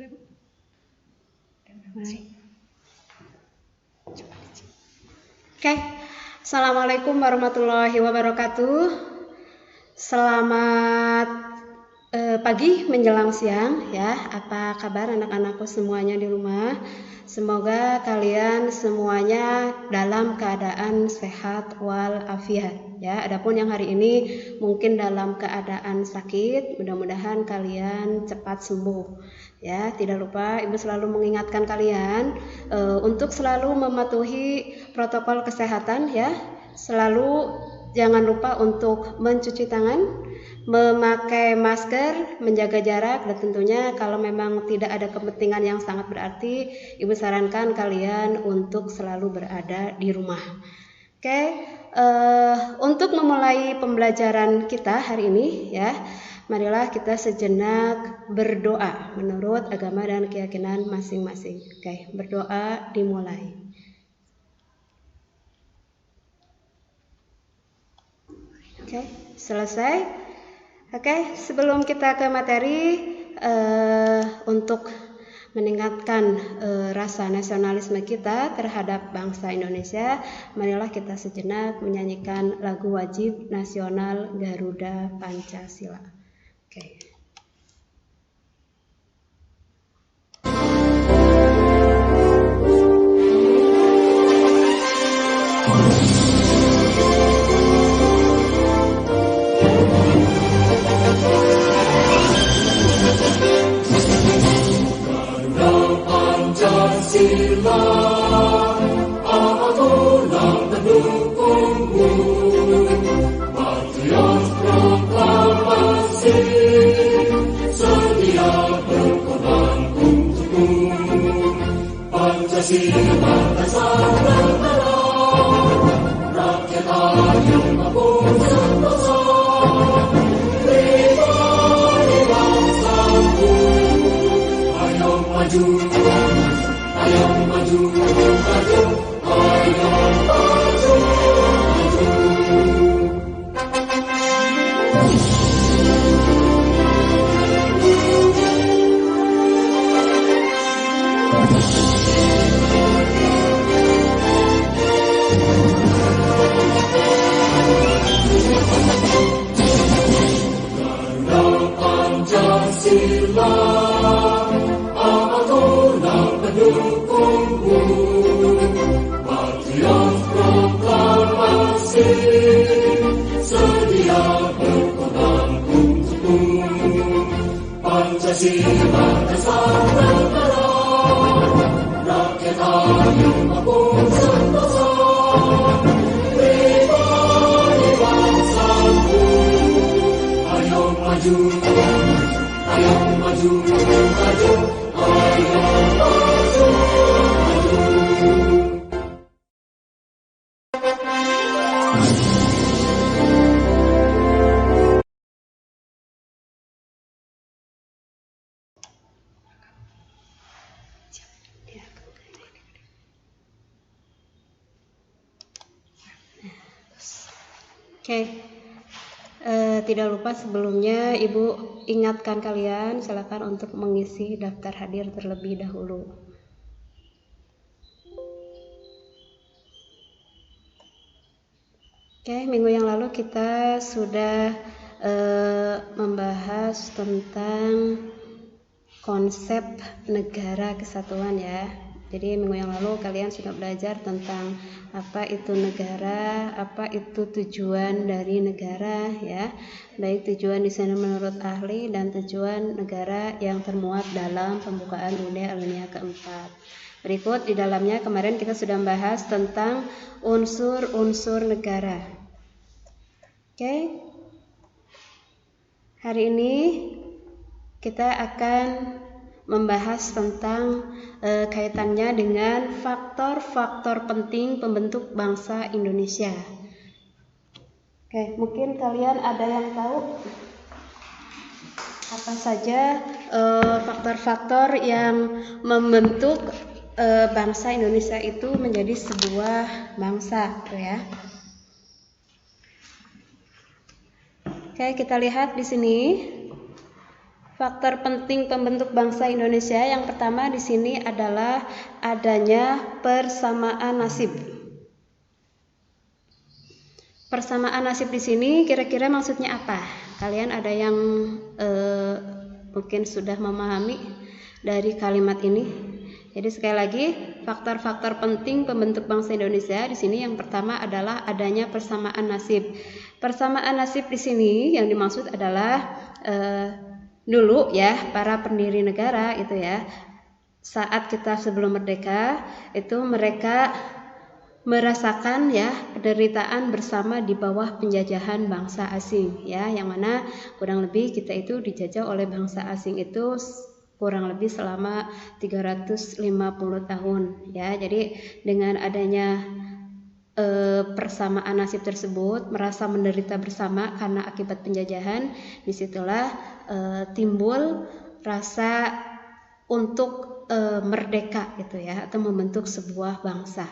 Boleh, Bu? Oke. Assalamualaikum warahmatullahi wabarakatuh. Selamat pagi menjelang siang ya. Apa kabar anak-anakku semuanya di rumah? Semoga kalian semuanya dalam keadaan sehat walafiat ya. Adapun yang hari ini mungkin dalam keadaan sakit, mudah-mudahan kalian cepat sembuh ya. Tidak lupa Ibu selalu mengingatkan kalian untuk selalu mematuhi protokol kesehatan ya. Selalu jangan lupa untuk mencuci tangan, memakai masker, menjaga jarak, dan tentunya kalau memang tidak ada kepentingan yang sangat berarti, Ibu sarankan kalian untuk selalu berada di rumah. Oke, untuk memulai pembelajaran kita hari ini ya, marilah kita sejenak berdoa menurut agama dan keyakinan masing-masing. Oke, berdoa dimulai. Oke, selesai. Oke, sebelum kita ke materi, untuk meningkatkan rasa nasionalisme kita terhadap bangsa Indonesia, marilah kita sejenak menyanyikan lagu wajib nasional Garuda Pancasila. Oke. Pancasila, aturan pendukungmu, patriot proklamasi, sedia berkorban untukmu. Pancasila dasar negara, rakyat adil mampu sentosa, pribadi bangsaku, ayo maju. Ayo maju, maju, ayo maju, maju. Garuda Pancasila, aturan pendukungmu, patriot proklamasi, sedia berkorban untukmu. Pancasila dasar negara, rakyat adil mampu sentosa, pribadi bangsaku, ayo maju, ayo maju, maju. Ayo maju, maju. Oke. Tidak lupa sebelumnya Ibu ingatkan kalian silakan untuk mengisi daftar hadir terlebih dahulu. Oke, minggu yang lalu kita sudah membahas tentang konsep negara kesatuan ya. Jadi minggu yang lalu kalian sudah belajar tentang apa itu negara, apa itu tujuan dari negara ya. Baik tujuan di sana menurut ahli dan tujuan negara yang termuat dalam pembukaan UUD alinea keempat. Berikut di dalamnya kemarin kita sudah membahas tentang unsur-unsur negara. Oke. Hari ini kita akan membahas tentang kaitannya dengan faktor-faktor penting pembentuk bangsa Indonesia. Oke, mungkin kalian ada yang tahu apa saja faktor-faktor yang membentuk bangsa Indonesia itu menjadi sebuah bangsa, ya. Oke, kita lihat di sini. Faktor penting pembentuk bangsa Indonesia yang pertama di sini adalah adanya persamaan nasib. Persamaan nasib di sini kira-kira maksudnya apa? Kalian ada yang mungkin sudah memahami dari kalimat ini? Jadi sekali lagi, faktor-faktor penting pembentuk bangsa Indonesia di sini yang pertama adalah adanya persamaan nasib. Persamaan nasib di sini yang dimaksud adalah dulu ya para pendiri negara itu ya, saat kita sebelum merdeka itu mereka merasakan ya penderitaan bersama di bawah penjajahan bangsa asing ya, yang mana kurang lebih kita itu dijajah oleh bangsa asing itu kurang lebih selama 350 tahun ya. Jadi dengan adanya persamaan nasib tersebut, merasa menderita bersama karena akibat penjajahan, disitulah timbul rasa untuk merdeka gitu ya, atau membentuk sebuah bangsa.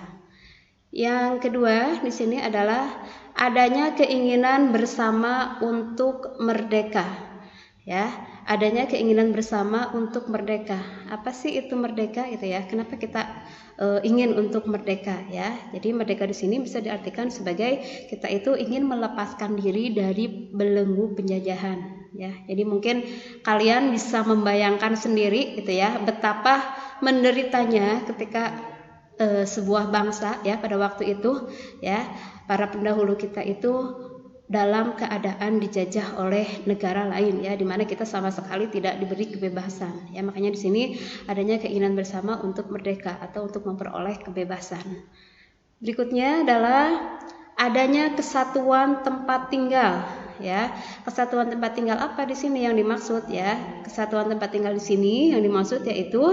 Yang kedua di sini adalah adanya keinginan bersama untuk merdeka ya, adanya keinginan bersama untuk merdeka. Apa sih itu merdeka gitu ya? Kenapa kita ingin untuk merdeka ya? Jadi merdeka di sini bisa diartikan sebagai kita itu ingin melepaskan diri dari belenggu penjajahan ya. Jadi mungkin kalian bisa membayangkan sendiri gitu ya, betapa menderitanya ketika sebuah bangsa ya pada waktu itu ya, para pendahulu kita itu dalam keadaan dijajah oleh negara lain ya, dimana kita sama sekali tidak diberi kebebasan ya. Makanya di sini adanya keinginan bersama untuk merdeka atau untuk memperoleh kebebasan. Berikutnya adalah adanya kesatuan tempat tinggal ya. Kesatuan tempat tinggal apa di sini yang dimaksud ya? Kesatuan tempat tinggal di sini yang dimaksud yaitu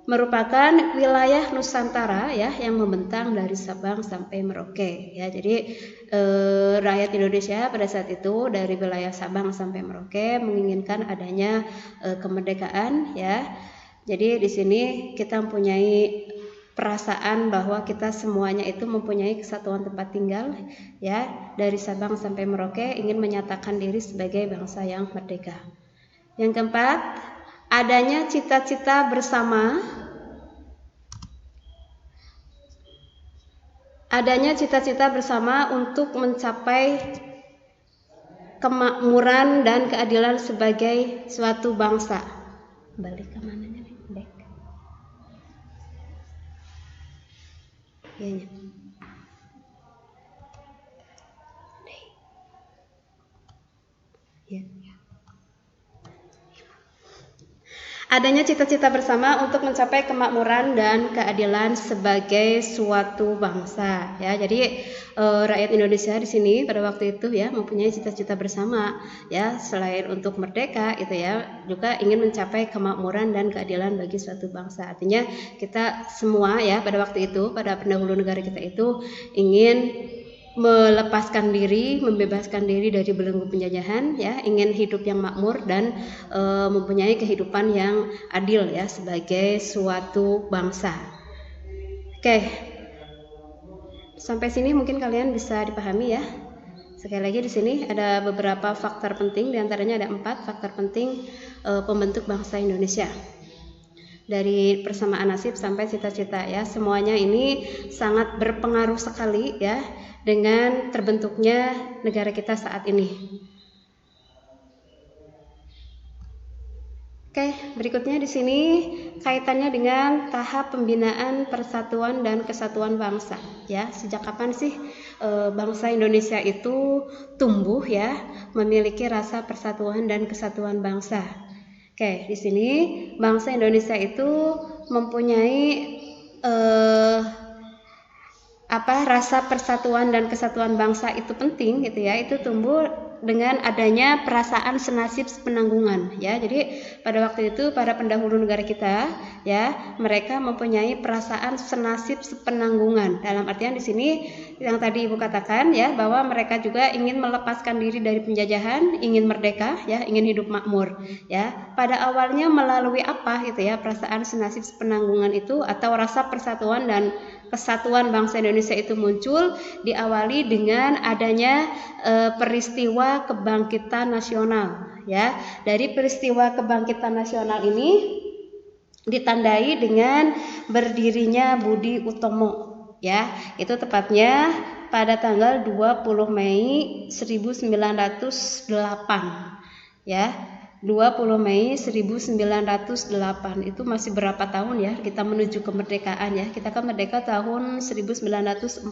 merupakan wilayah Nusantara ya yang membentang dari Sabang sampai Merauke ya. Jadi rakyat Indonesia pada saat itu dari wilayah Sabang sampai Merauke menginginkan adanya kemerdekaan ya. Jadi di sini kita mempunyai perasaan bahwa kita semuanya itu mempunyai kesatuan tempat tinggal ya, dari Sabang sampai Merauke ingin menyatakan diri sebagai bangsa yang merdeka. Yang keempat, adanya cita-cita bersama. Adanya cita-cita bersama untuk mencapai kemakmuran dan keadilan sebagai suatu bangsa. Balik ke mananya nih? Back. Ya. Ya. Adanya cita-cita bersama untuk mencapai kemakmuran dan keadilan sebagai suatu bangsa ya. Jadi rakyat Indonesia di sini pada waktu itu ya mempunyai cita-cita bersama ya, selain untuk merdeka itu ya, juga ingin mencapai kemakmuran dan keadilan bagi suatu bangsa. Artinya kita semua ya pada waktu itu, pada pendahulu negara kita itu ingin melepaskan diri, membebaskan diri dari belenggu penjajahan ya, ingin hidup yang makmur dan mempunyai kehidupan yang adil ya sebagai suatu bangsa. Oke. Sampai sini mungkin kalian bisa dipahami ya. Sekali lagi di sini ada beberapa faktor penting, diantaranya ada 4 faktor penting pembentuk bangsa Indonesia. Dari persamaan nasib sampai cita-cita ya, semuanya ini sangat berpengaruh sekali ya dengan terbentuknya negara kita saat ini. Oke, berikutnya di sini kaitannya dengan tahap pembinaan persatuan dan kesatuan bangsa ya. Sejak kapan sih bangsa Indonesia itu tumbuh ya, memiliki rasa persatuan dan kesatuan bangsa? Oke, di sini bangsa Indonesia itu mempunyai rasa persatuan dan kesatuan bangsa itu penting gitu ya. Itu tumbuh dengan adanya perasaan senasib sepenanggungan ya. Jadi pada waktu itu para pendahulu negara kita ya, mereka mempunyai perasaan senasib sepenanggungan. Dalam artian di sini yang tadi Ibu katakan ya, bahwa mereka juga ingin melepaskan diri dari penjajahan, ingin merdeka ya, ingin hidup makmur ya. Pada awalnya melalui apa gitu ya, perasaan senasib sepenanggungan itu atau rasa persatuan dan kesatuan bangsa Indonesia itu muncul diawali dengan adanya peristiwa kebangkitan nasional ya. Dari peristiwa kebangkitan nasional ini ditandai dengan berdirinya Budi Utomo ya. Itu tepatnya pada tanggal 20 Mei 1908 ya. 20 Mei 1908 itu masih berapa tahun ya kita menuju kemerdekaan ya. Kita kan merdeka tahun 1945.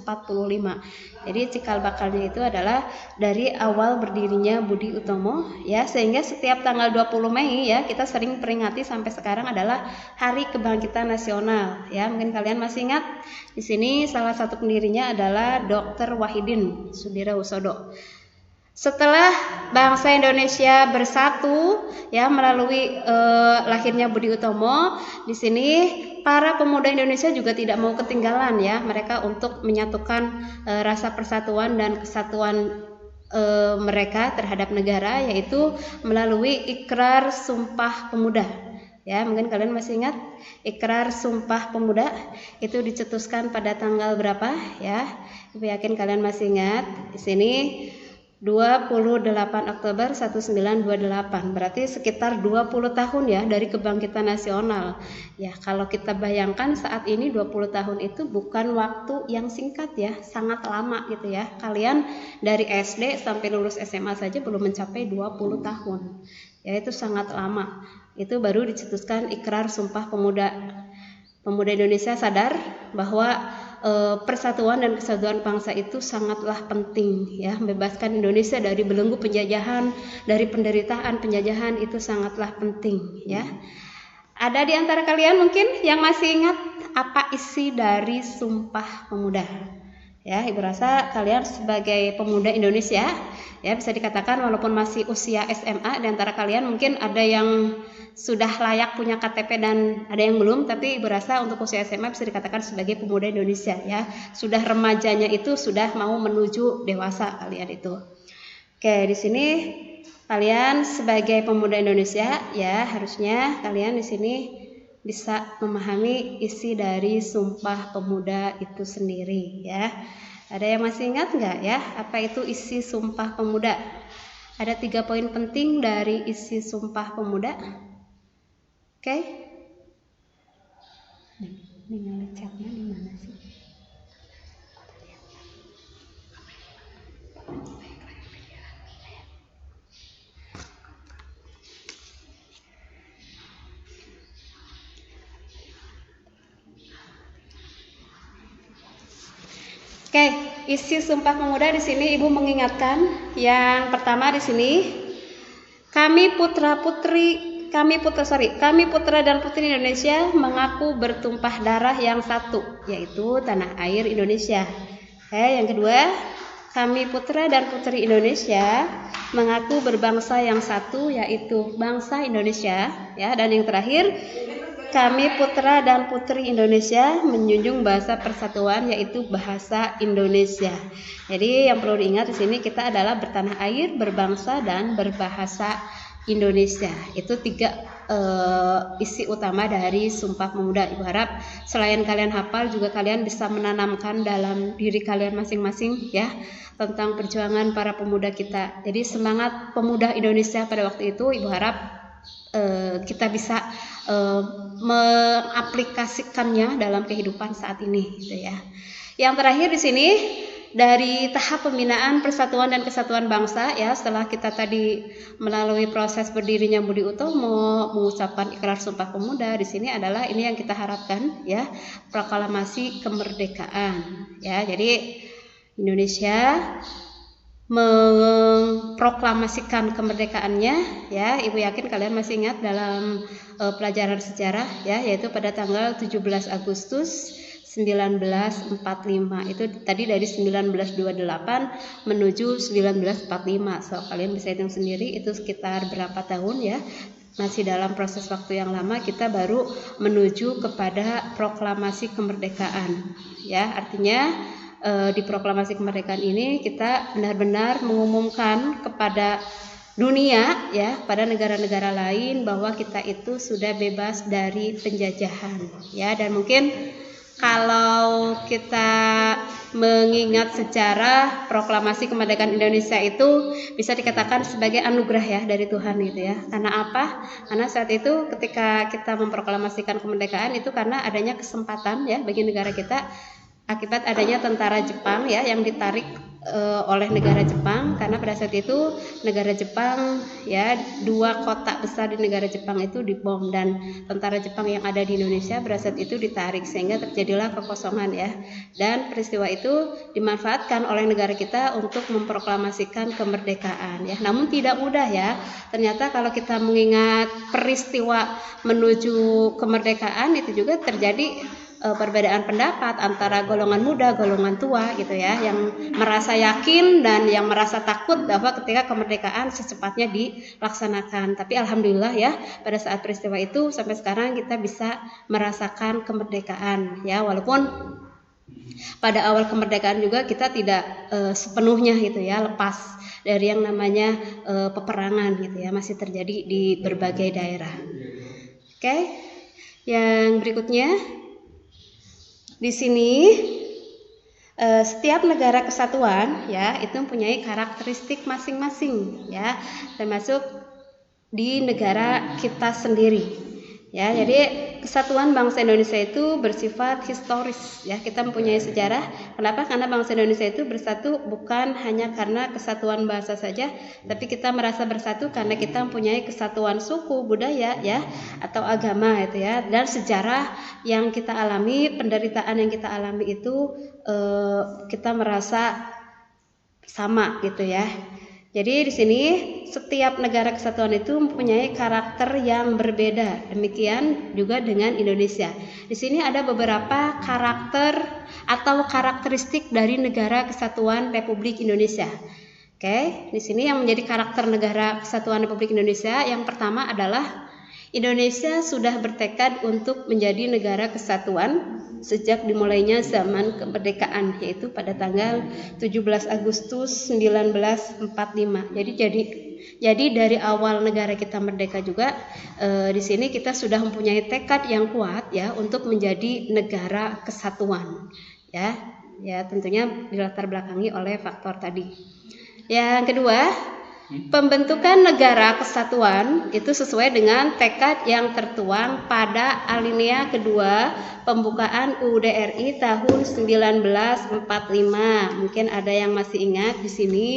Jadi cikal bakalnya itu adalah dari awal berdirinya Budi Utomo ya, sehingga setiap tanggal 20 Mei ya kita sering peringati sampai sekarang adalah Hari Kebangkitan Nasional ya. Mungkin kalian masih ingat di sini salah satu pendirinya adalah Dr. Wahidin Sudirohusodo. Setelah bangsa Indonesia bersatu ya melalui lahirnya Budi Utomo, di sini para pemuda Indonesia juga tidak mau ketinggalan ya, mereka untuk menyatukan rasa persatuan dan kesatuan mereka terhadap negara, yaitu melalui Ikrar Sumpah Pemuda. Ya, mungkin kalian masih ingat Ikrar Sumpah Pemuda itu dicetuskan pada tanggal berapa ya? Ibu yakin kalian masih ingat. Di sini 28 Oktober 1928, berarti sekitar 20 tahun ya dari kebangkitan nasional. Ya, kalau kita bayangkan saat ini 20 tahun itu bukan waktu yang singkat ya, sangat lama gitu ya. Kalian dari SD sampai lulus SMA saja belum mencapai 20 tahun. Ya, itu sangat lama. Itu baru dicetuskan Ikrar Sumpah Pemuda. Pemuda Indonesia sadar bahwa persatuan dan kesatuan bangsa itu sangatlah penting ya, membebaskan Indonesia dari belenggu penjajahan, dari penderitaan penjajahan itu sangatlah penting ya. Ada di antara kalian mungkin yang masih ingat apa isi dari Sumpah Pemuda? Ya, Ibu rasa kalian sebagai pemuda Indonesia ya bisa dikatakan walaupun masih usia SMA, di antara kalian mungkin ada yang sudah layak punya KTP dan ada yang belum, tapi Ibu rasa untuk usia SMA bisa dikatakan sebagai pemuda Indonesia ya. Sudah remajanya itu sudah mau menuju dewasa kalian itu. Oke, di sini kalian sebagai pemuda Indonesia ya harusnya kalian di sini bisa memahami isi dari Sumpah Pemuda itu sendiri ya. Ada yang masih ingat nggak ya apa itu isi Sumpah Pemuda? Ada 3 poin penting dari isi Sumpah Pemuda. Oke? Tinggal chatnya di mana sih? Oke, isi Sumpah Pemuda di sini Ibu mengingatkan yang pertama di sini kami putra dan putri Indonesia mengaku bertumpah darah yang satu, yaitu tanah air Indonesia. Yang kedua, kami putra dan putri Indonesia mengaku berbangsa yang satu, yaitu bangsa Indonesia. Ya, dan yang terakhir, kami putra dan putri Indonesia menjunjung bahasa persatuan, yaitu bahasa Indonesia. Jadi yang perlu diingat di sini kita adalah bertanah air, berbangsa dan berbahasa Indonesia. Itu 3 isi utama dari Sumpah Pemuda. Ibu harap selain kalian hafal juga kalian bisa menanamkan dalam diri kalian masing-masing ya tentang perjuangan para pemuda kita. Jadi semangat pemuda Indonesia pada waktu itu Ibu harap kita bisa mengaplikasikannya dalam kehidupan saat ini gitu ya. Yang terakhir di sini dari tahap pembinaan persatuan dan kesatuan bangsa ya, setelah kita tadi melalui proses berdirinya Budi Utomo, mengucapkan Ikrar Sumpah Pemuda, di sini adalah ini yang kita harapkan ya, proklamasi kemerdekaan ya. Jadi Indonesia memproklamasikan kemerdekaannya ya. Ibu yakin kalian masih ingat dalam pelajaran sejarah ya, yaitu pada tanggal 17 Agustus 1945. Itu tadi dari 1928 menuju 1945. So kalian bisa hitung sendiri itu sekitar berapa tahun ya. masih dalam proses waktu yang lama kita baru menuju kepada proklamasi kemerdekaan. Ya, artinya di proklamasi kemerdekaan ini kita benar-benar mengumumkan kepada dunia, ya, pada negara-negara lain bahwa kita itu sudah bebas dari penjajahan, ya. Dan mungkin kalau kita mengingat sejarah proklamasi kemerdekaan Indonesia itu bisa dikatakan sebagai anugerah, ya, dari Tuhan gitu, ya. Karena apa? Karena saat itu ketika kita memproklamasikan kemerdekaan itu karena adanya kesempatan, ya, bagi negara kita akibat adanya tentara Jepang, ya, yang ditarik oleh negara Jepang, karena pada saat itu negara Jepang, ya, 2 kota besar di negara Jepang itu dibom dan tentara Jepang yang ada di Indonesia pada saat itu ditarik sehingga terjadilah kekosongan, ya. Dan peristiwa itu dimanfaatkan oleh negara kita untuk memproklamasikan kemerdekaan, ya. Namun tidak mudah, ya. Ternyata kalau kita mengingat peristiwa menuju kemerdekaan itu juga terjadi perbedaan pendapat antara golongan muda, golongan tua gitu, ya, yang merasa yakin dan yang merasa takut bahwa ketika kemerdekaan secepatnya dilaksanakan. Tapi alhamdulillah, ya, pada saat peristiwa itu sampai sekarang kita bisa merasakan kemerdekaan, ya, walaupun pada awal kemerdekaan juga kita tidak sepenuhnya gitu, ya, lepas dari yang namanya peperangan gitu, ya, masih terjadi di berbagai daerah. Oke. Yang berikutnya di sini setiap negara kesatuan, ya, itu mempunyai karakteristik masing-masing, ya, termasuk di negara kita sendiri, ya. Jadi kesatuan bangsa Indonesia itu bersifat historis, ya. Kita mempunyai sejarah. Kenapa? Karena bangsa Indonesia itu bersatu bukan hanya karena kesatuan bahasa saja, tapi kita merasa bersatu karena kita mempunyai kesatuan suku, budaya, ya, atau agama itu, ya. Dan sejarah yang kita alami, penderitaan yang kita alami itu kita merasa sama gitu, ya. Jadi di sini setiap negara kesatuan itu mempunyai karakter yang berbeda. Demikian juga dengan Indonesia. Di sini ada beberapa karakter atau karakteristik dari negara kesatuan Republik Indonesia. Oke, di sini yang menjadi karakter negara kesatuan Republik Indonesia yang pertama adalah Indonesia sudah bertekad untuk menjadi negara kesatuan sejak dimulainya zaman kemerdekaan, yaitu pada tanggal 17 Agustus 1945. Jadi dari awal negara kita merdeka juga di sini kita sudah mempunyai tekad yang kuat, ya, untuk menjadi negara kesatuan, ya. Ya, tentunya dilatar belakangi oleh faktor tadi. Yang kedua, pembentukan negara kesatuan itu sesuai dengan tekad yang tertuang pada alinea kedua pembukaan UUD RI tahun 1945. Mungkin ada yang masih ingat di sini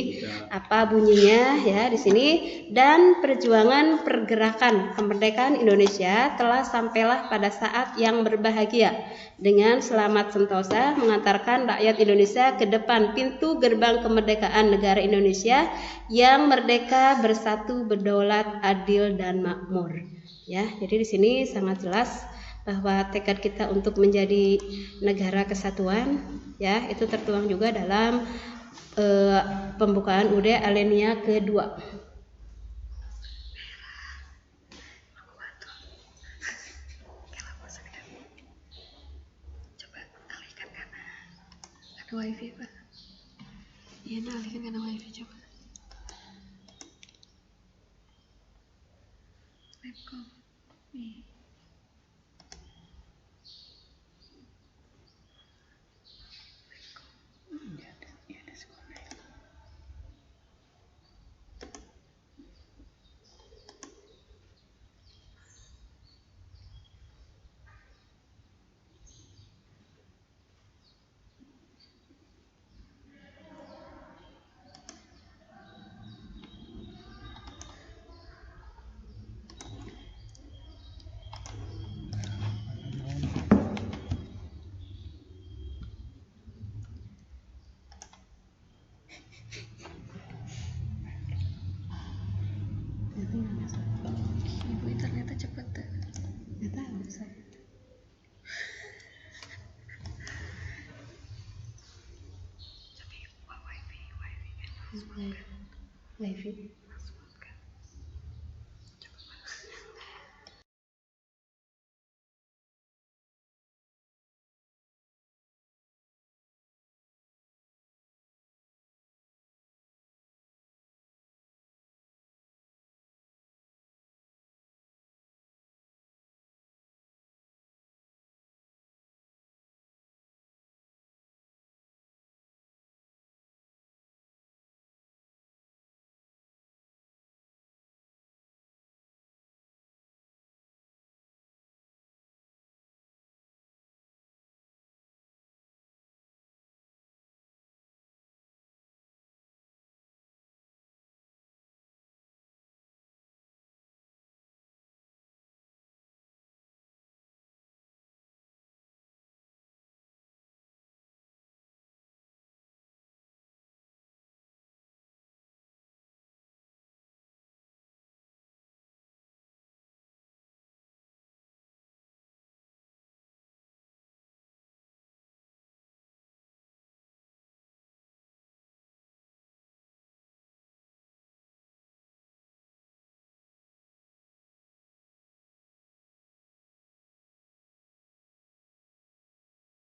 apa bunyinya, ya, di sini. Dan perjuangan pergerakan kemerdekaan Indonesia telah sampailah pada saat yang berbahagia dengan selamat sentosa mengantarkan rakyat Indonesia ke depan pintu gerbang kemerdekaan negara Indonesia yang merdeka, bersatu, berdaulat, adil, dan makmur. Ya, jadi di sini sangat jelas bahwa tekad kita untuk menjadi negara kesatuan, ya, itu tertuang juga dalam pembukaan UUD alinea kedua. Coba alihkan karena ada wifi, Pak. Iya, alihkan karena wifi, coba. Webcam. Nih. Ibu internetnya cepat tak? Nggak tahu saya. Tapi wifi. Wifi.